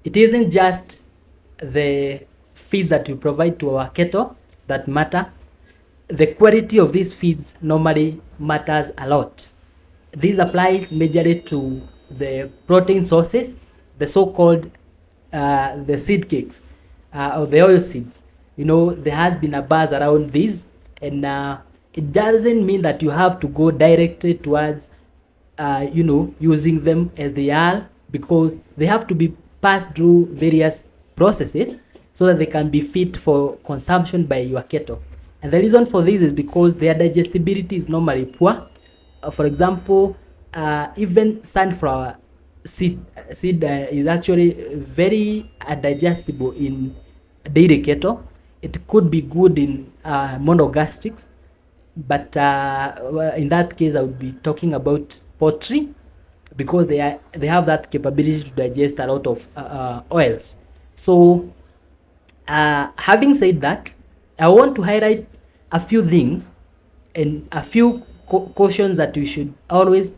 it isn't just the feed that you provide to our cattle that matter. The quality of these feeds normally matters a lot. This applies majorly to the protein sources, the so-called the seed cakes or the oil seeds. You know, there has been a buzz around this, and it doesn't mean that you have to go directly towards you know, using them as they are, because they have to be passed through various processes so that they can be fit for consumption by your cattle. And the reason for this is because their digestibility is normally poor. For example, even sunflower seed is actually very digestible in dairy cattle. It could be good in monogastrics, but in that case I would be talking about poultry, because they have that capability to digest a lot of oils. So having said that, I want to highlight a few things and a few cautions that we should always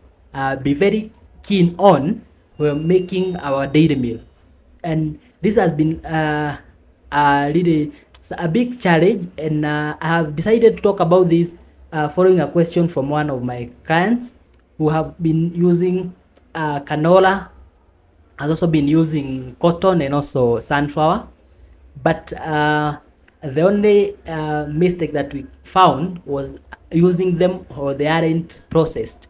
be very keen on when making our dairy meal. And this has been really a big challenge, and I have decided to talk about this following a question from one of my clients who have been using canola, has also been using cotton and also sunflower. But the only mistake that we found was using them or they aren't processed,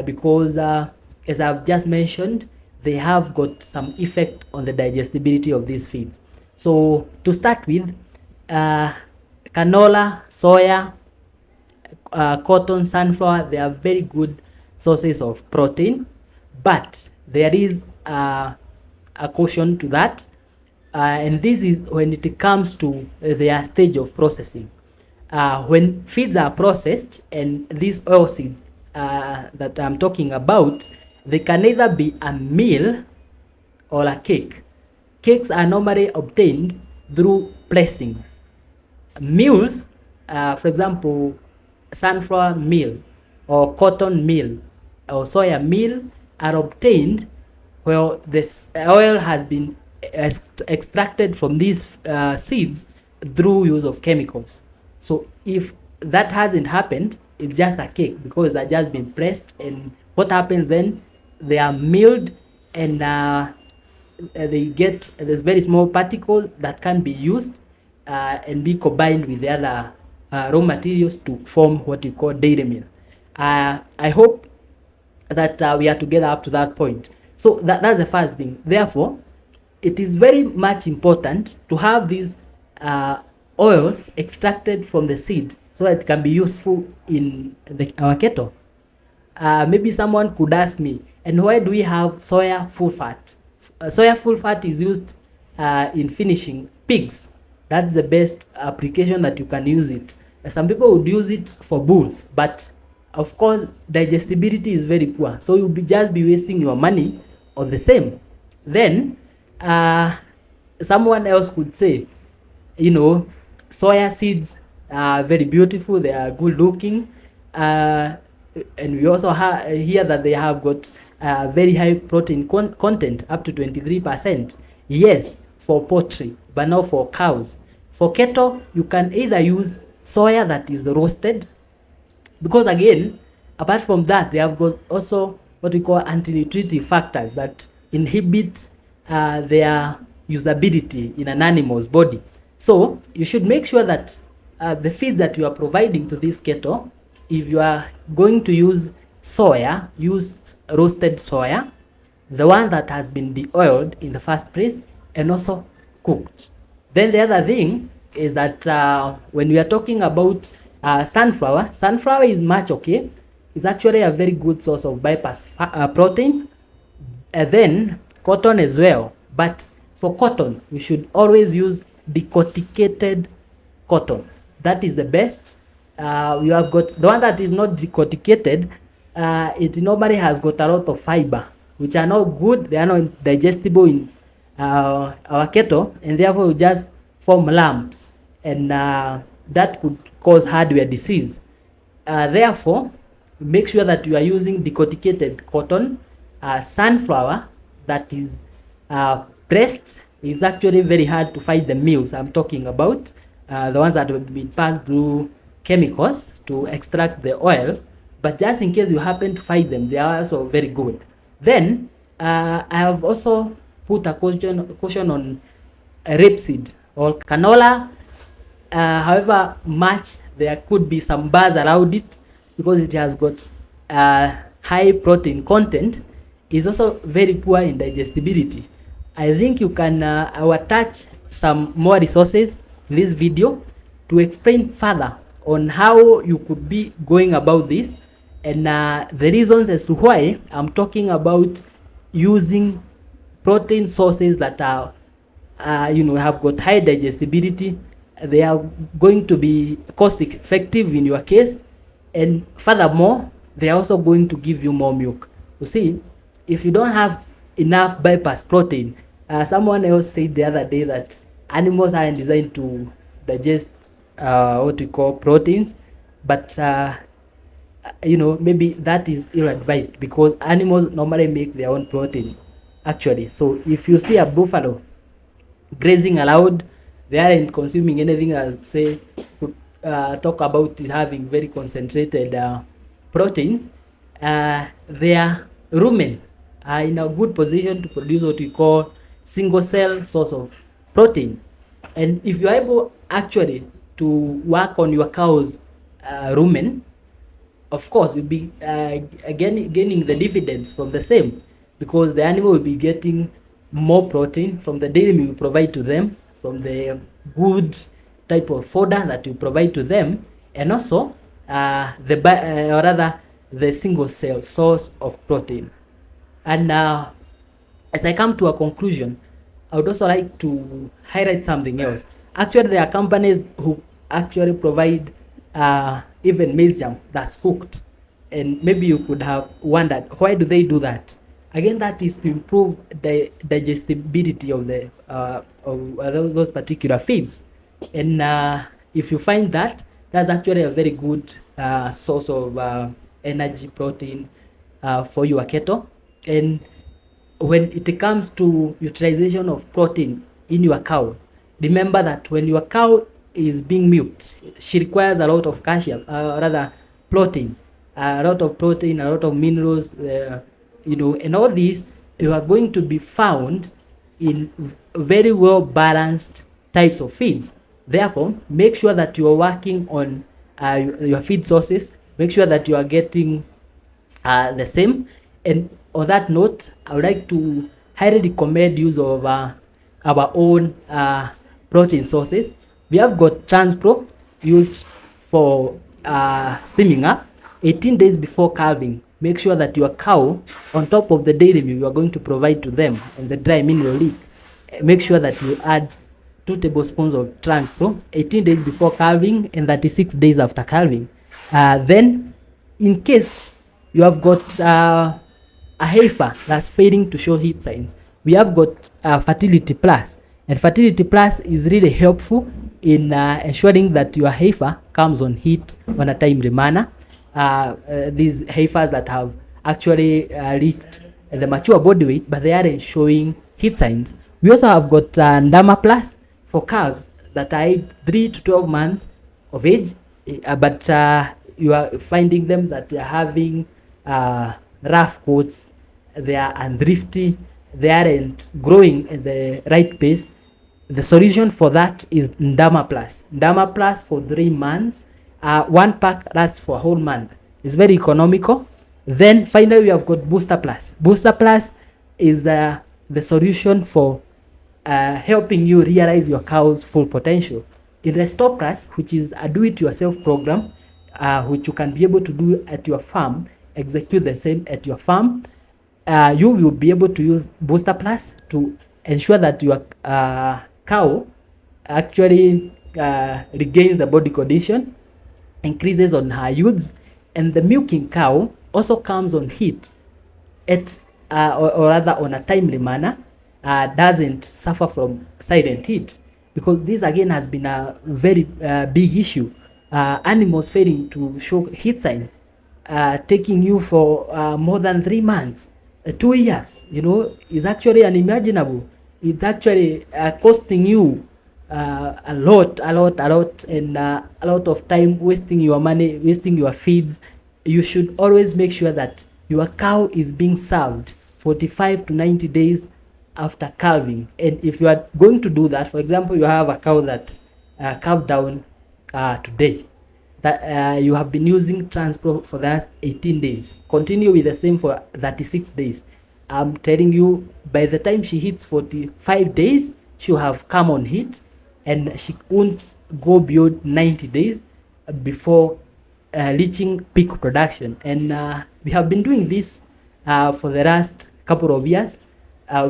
because as I've just mentioned, they have got some effect on the digestibility of these feeds. So to start with, canola, soya, cotton, sunflower, they are very good sources of protein, but there is a caution to that. And this is when it comes to their stage of processing. When feeds are processed, and these oil seeds that I'm talking about, they can either be a meal or a cake. Cakes are normally obtained through pressing. Meals, for example, sunflower meal or cotton meal or soya meal, are obtained where this oil has been extracted from these seeds through use of chemicals. So if that hasn't happened, it's just a cake, because they're just been pressed. And what happens then? They are milled, and they get, there's very small particles that can be used and be combined with the other raw materials to form what you call dairy meal. I hope that we are together up to that point. So that's the first thing. Therefore, it is very much important to have these oils extracted from the seed so that it can be useful in our cattle. Maybe someone could ask me, and why do we have soya full fat? Soya full fat is used in finishing pigs. That's the best application that you can use it. Some people would use it for bulls, but of course digestibility is very poor, so you'll just be wasting your money on the same. Then someone else could say, you know, soya seeds are very beautiful, they are good looking, and we also hear that they have got very high protein content, up to 23%. Yes, for poultry, but not for cows. For cattle, you can either use soya that is roasted, because again, apart from that, they have got also what we call anti-nutritive factors that inhibit their usability in an animal's body. So you should make sure that the feed that you are providing to this cattle, if you are going to use soya, use roasted soya, the one that has been deoiled in the first place and also cooked. Then the other thing is that when we are talking about sunflower is much okay. It's actually a very good source of bypass protein. And then cotton as well. But for cotton, we should always use decorticated cotton. That is the best. You have got the one that is not decorticated. It normally has got a lot of fiber, which are not good. They are not digestible in our cattle, and therefore we just form lumps, and that could cause hardware disease. Therefore, make sure that you are using decorticated cotton, sunflower that is Breast is actually very hard to find the meals I'm talking about, the ones that have been passed through chemicals to extract the oil. But just in case you happen to find them, they are also very good. Then I have also put a caution on rapeseed or canola. However much there could be some buzz around it because it has got high protein content, is also very poor in digestibility. I think you can I will attach some more resources in this video to explain further on how you could be going about this, and the reasons as to why I'm talking about using protein sources that are have got high digestibility. They are going to be cost effective in your case, and furthermore they are also going to give you more milk. You see, if you don't have enough bypass protein, someone else said the other day that animals aren't designed to digest what we call proteins, but maybe that is ill-advised because animals normally make their own protein actually. So if you see a buffalo grazing allowed, they aren't consuming anything that say could talk about it having very concentrated proteins. Their rumen are in a good position to produce what we call single cell source of protein. And if you're able actually to work on your cow's rumen, of course you'll be gaining the dividends from the same, because the animal will be getting more protein from the dairy you provide to them, from the good type of fodder that you provide to them, and also the single cell source of protein. And as I come to a conclusion, I would also like to highlight something else. Actually, there are companies who actually provide even maize jam that's cooked, and maybe you could have wondered why do they do that. Again, that is to improve the digestibility of the of those particular feeds. And if you find that, that's actually a very good source of energy, protein for your cattle. And when it comes to utilization of protein in your cow, remember that when your cow is being milked, she requires a lot of calcium, protein, a lot of minerals, and all these you are going to be found in very well balanced types of feeds. Therefore, make sure that you are working on your feed sources. Make sure that you are getting the same. And on that note, I would like to highly recommend use of our own protein sources. We have got Transpro used for steaming up 18 days before calving. Make sure that your cow, on top of the dairy meal you are going to provide to them and the dry mineral leak, make sure that you add 2 tablespoons of Transpro 18 days before calving and 36 days after calving. Then, in case you have got a heifer that's failing to show heat signs, we have got Fertility Plus. And Fertility Plus is really helpful in ensuring that your heifer comes on heat on a timely manner. These heifers that have actually reached the mature body weight, but they aren't showing heat signs. We also have got Dma Plus for calves that are 3 to 12 months of age, but you are finding them that they are having rough coats, they are unthrifty, they aren't growing at the right pace. The solution for that is Dma Plus. Dma Plus for 3 months. 1 pack lasts for a whole month. It's very economical. Then finally we have got Booster Plus. Booster Plus is the solution for helping you realize your cow's full potential. In Restore Plus, which is a do-it-yourself program, which you can be able to do at your farm, execute the same at your farm, you will be able to use Booster Plus to ensure that your cow actually regains the body condition, increases on her yields, and the milking cow also comes on heat at or rather on a timely manner, doesn't suffer from silent heat, because this again has been a very big issue. Animals failing to show heat signs, taking you for more than 3 months, 2 years, is actually unimaginable. it's actually costing you a lot, and a lot of time, wasting your money, wasting your feeds. You should always make sure that your cow is being served 45 to 90 days after calving. And if you are going to do that, for example, you have a cow that calved down today, that you have been using transport for the last 18 days, continue with the same for 36 days. I'm telling you, by the time she hits 45 days, she'll have come on heat, and she won't go beyond 90 days before reaching peak production. And we have been doing this for the last couple of years.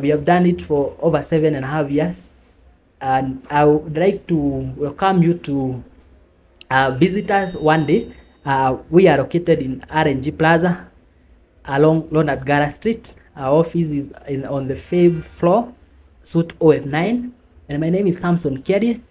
We have done it for over 7.5 years, and I would like to welcome you to visit us one day. We are located in RNG Plaza along Leonard Gara Street. Our office is on the 5th floor, suite OF9, and my name is Samson Kerry.